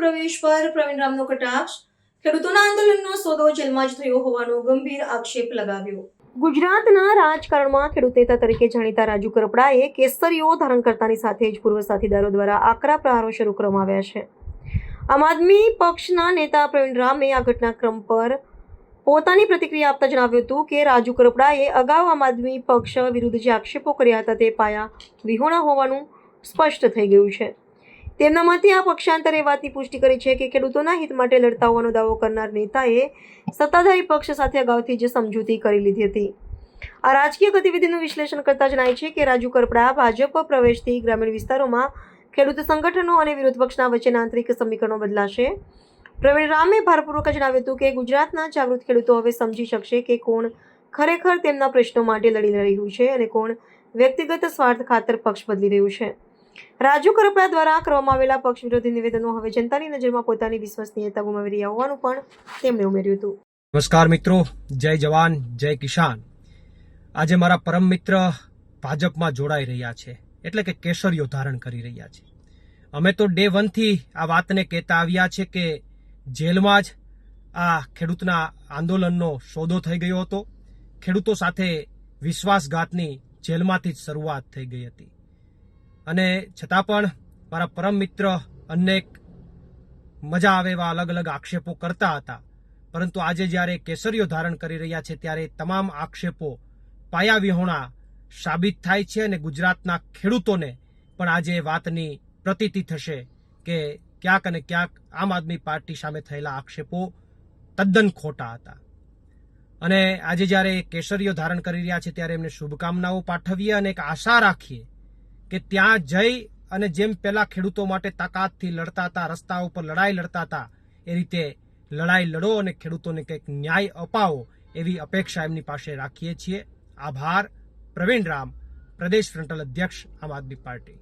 પ્રવેશ પર પ્રવીણ રામનો કટાક્ષ, ખેડૂતોના આંદોલનનો સોદો જેલમાં જ થયો હોવાનો ગંભીર આક્ષેપ લગાવ્યો. ગુજરાતના રાજકારણમાં ખેડૂત નેતા તરીકે જાણીતા રાજુ કરપડાએ કેસરીઓ ધારણ કરતાની સાથે જ પૂર્વ સાથીદારો દ્વારા આકરા પ્રહારો શરૂ કરવામાં આવ્યા છે. આમ આદમી પક્ષના નેતા પ્રવીણ રામે આ ઘટનાક્રમ પર પોતાની પ્રતિક્રિયા આપતા જણાવ્યું હતું કે રાજુ કરપડાએ અગાઉ આમ આદમી પક્ષ વિરુદ્ધ જે આક્ષેપો કર્યા હતા તે પાયા વિહોણા હોવાનું સ્પષ્ટ થઈ ગયું છે. તેમના મતે આ પક્ષાંતરે એ વાતની પુષ્ટિ કરી છે કે ખેડૂતોના હિત માટે લડતા હોવાનો દાવો કરનાર નેતાએ સત્તાધારી પક્ષ સાથે અગાઉથી જ સમજૂતી કરી લીધી હતી. આ રાજકીય ગતિવિધિનું વિશ્લેષણ કરતા જણાય છે કે રાજુ કરપડા ભાજપ પ્રવેશથી ગ્રામીણ વિસ્તારોમાં ખેડૂત સંગઠનો અને વિરોધ પક્ષના વચ્ચેના આંતરિક સમીકરણો બદલાશે. પ્રવીણ રામે ભારપૂર્વક જણાવ્યું હતું કે ગુજરાતના જાગૃત ખેડૂતો હવે સમજી શકશે કે કોણ ખરેખર તેમના પ્રશ્નો માટે લડી રહ્યું છે અને કોણ વ્યક્તિગત સ્વાર્થ ખાતર પક્ષ બદલી રહ્યું છે. રાજુ કરપડા દ્વારા કરવામાં આવેલા પક્ષ વિરોધી નિવેદનો હવે જનતાની નજરમાં પોતાની વિશ્વસનીયતા ગુમાવી રહ્યા હોવાનું પણ તેમણે ઉમેર્યું હતું. નમસ્કાર મિત્રો, જય જવાન જય કિસાન. આજે મારા પરમ મિત્ર ભાજપમાં જોડાઈ રહ્યા છે, એટલે કે કેસરીઓ ધારણ કરી રહ્યા છે. અમે તો ડે 1 થી આ વાતને કહેતા આવ્યા છે કે જેલમાં જ આ ખેડૂતના આંદોલનનો સોદો થઈ ગયો હતો. ખેડૂતો સાથે વિશ્વાસઘાતની જેલમાંથી જ શરૂઆત થઈ ગઈ હતી અને છતાં પણ મારા પરમ મિત્ર અનેક મજા આવે એવા અલગ અલગ આક્ષેપો કરતા હતા. પરંતુ આજે જ્યારે કેસરીઓ ધારણ કરી રહ્યા છે ત્યારે તમામ આક્ષેપો પાયાવિહોણા સાબિત થાય છે અને ગુજરાતના ખેડૂતોને પણ આજે વાતની પ્રતીતિ થશે કે ક્યાંક અને ક્યાંક આમ આદમી પાર્ટી સામે થયેલા આક્ષેપો તદ્દન ખોટા હતા. અને આજે જ્યારે કેસરીઓ ધારણ કરી રહ્યા છે ત્યારે એમને શુભકામનાઓ પાઠવીએ અને એક આશા રાખીએ કે ત્યાં જઈ અને જેમ પહેલા ખેડૂતો માટે તાકાતથી લડતા હતા, રસ્તા ઉપર લડાઈ લડતા હતા, એ રીતે લડાઈ લડો અને ખેડૂતોને કંઈક ન્યાય અપાવો એવી અપેક્ષા એમની પાસે રાખીએ છીએ. આભાર. પ્રવીણ રામ, પ્રદેશ ફ્રન્ટલ અધ્યક્ષ, આમ આદમી પાર્ટી.